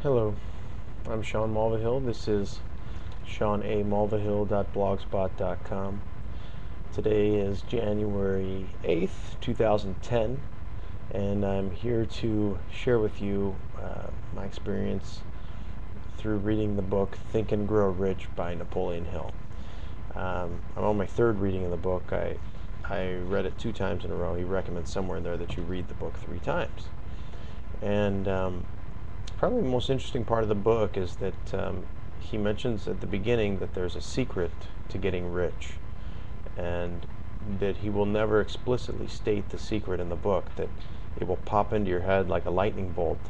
Hello, I'm Sean Mulvihill. This is seanamulvihill.blogspot.com. Today is January 8th, 2010, and I'm here to share with you my experience through reading the book Think and Grow Rich by Napoleon Hill. I'm on my third reading of the book. I read it 2 times in a row. He recommends somewhere in there that you read the book 3 times. And probably the most interesting part of the book is that he mentions at the beginning that there's a secret to getting rich, and that he will never explicitly state the secret in the book, that it will pop into your head like a lightning bolt,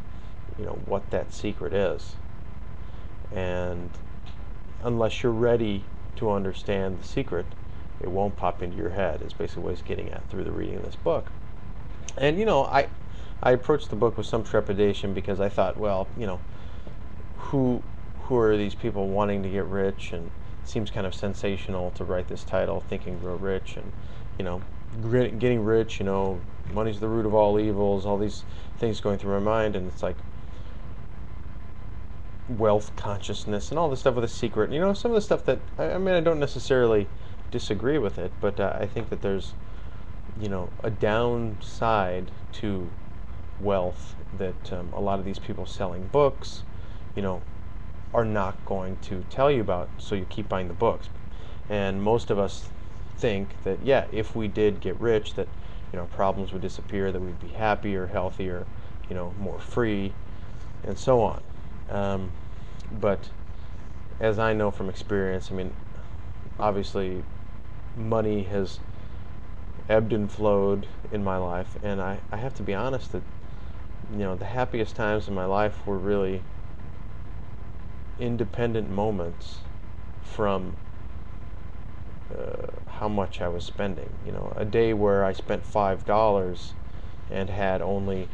what that secret is. And unless you're ready to understand the secret, it won't pop into your head, is basically what he's getting at through the reading of this book. And I approached the book with some trepidation because I thought, well, who are these people wanting to get rich? And it seems kind of sensational to write this title, Think and Grow Rich, and getting rich. Money's the root of all evils. All these things going through my mind, and it's like wealth consciousness and all this stuff with a secret. Some of the stuff that I don't necessarily disagree with it, but I think that there's a downside to wealth that a lot of these people selling books, are not going to tell you about, so you keep buying the books. And most of us think that, yeah, if we did get rich, that problems would disappear, that we'd be happier, healthier, more free, and so on. But as I know from experience, obviously money has ebbed and flowed in my life, and I have to be honest that the happiest times in my life were really independent moments from how much I was spending. A day where I spent $5 and had only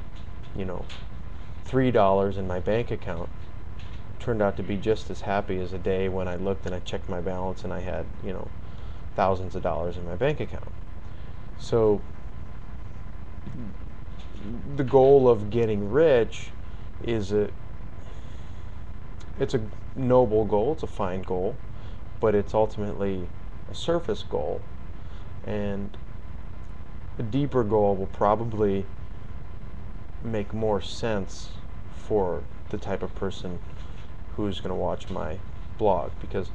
$3 in my bank account turned out to be just as happy as a day when I looked and I checked my balance and I had thousands of dollars in my bank account. So the goal of getting rich is it's a noble goal, it's a fine goal, but it's ultimately a surface goal, and a deeper goal will probably make more sense for the type of person who's going to watch my blog, because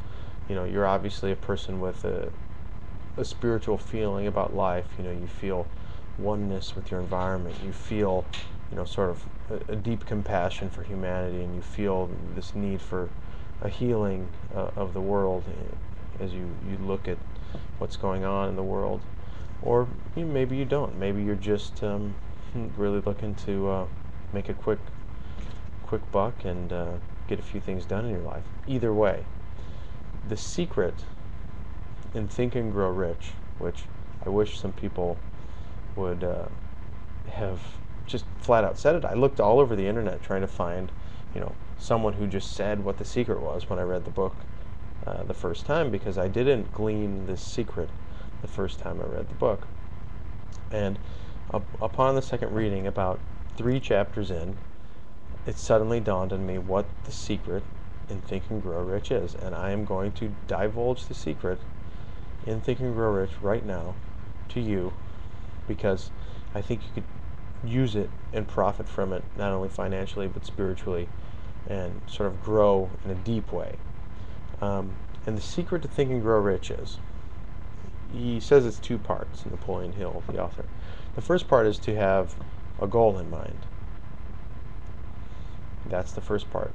you're obviously a person with a spiritual feeling about life. You feel oneness with your environment. You feel sort of a deep compassion for humanity, and you feel this need for a healing of the world as you look at what's going on in the world. Or maybe you don't. Maybe you're just really looking to make a quick buck and get a few things done in your life. Either way, the secret in Think and Grow Rich, which I wish some people would have just flat out said it. I looked all over the internet trying to find, someone who just said what the secret was when I read the book the first time, because I didn't glean this secret the first time I read the book. And upon the second reading, about 3 chapters in, it suddenly dawned on me what the secret in Think and Grow Rich is, and I am going to divulge the secret in Think and Grow Rich right now to you, because I think you could use it and profit from it, not only financially but spiritually, and sort of grow in a deep way. And the secret to Think and Grow Rich is, he says it's 2 parts, Napoleon Hill, the author. The first part is to have a goal in mind. That's the first part,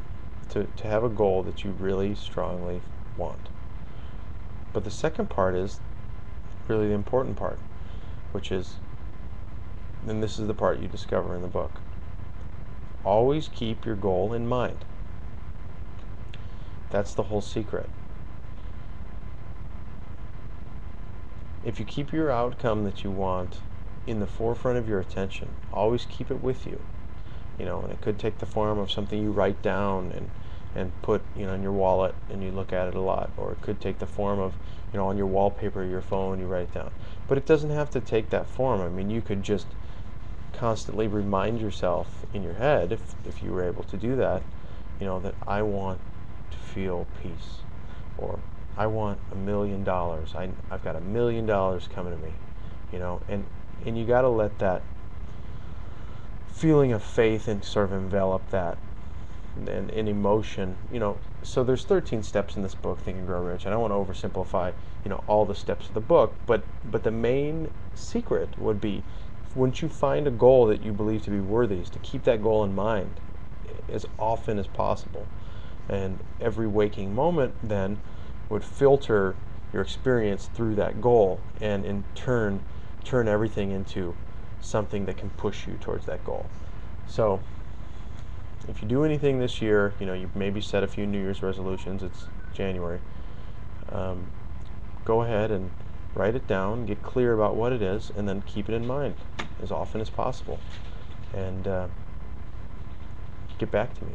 to have a goal that you really strongly want. But the second part is really the important part, which is, and this is the part you discover in the book, always keep your goal in mind. That's the whole secret. If you keep your outcome that you want in the forefront of your attention, always keep it with you. And it could take the form of something you write down and put in your wallet and you look at it a lot, or it could take the form of on your wallpaper of your phone, you write it down. But it doesn't have to take that form. You could just constantly remind yourself in your head, if you were able to do that, that I want to feel peace, or I want $1 million. I've got $1 million coming to me, and you got to let that feeling of faith and sort of envelop that, and in emotion. So there's 13 steps in this book, Think and Grow Rich. I don't want to oversimplify all the steps of the book, but the main secret would be, once you find a goal that you believe to be worthy, is to keep that goal in mind as often as possible. And every waking moment then would filter your experience through that goal, and in turn turn everything into something that can push you towards that goal. So if you do anything this year, you maybe set a few New Year's resolutions. It's January. Go ahead and write it down, get clear about what it is, and then keep it in mind as often as possible. And get back to me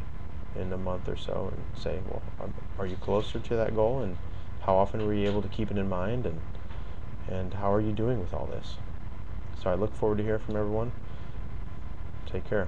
in a month or so and say, well, are you closer to that goal, and how often were you able to keep it in mind, and how are you doing with all this? So I look forward to hearing from everyone. Take care.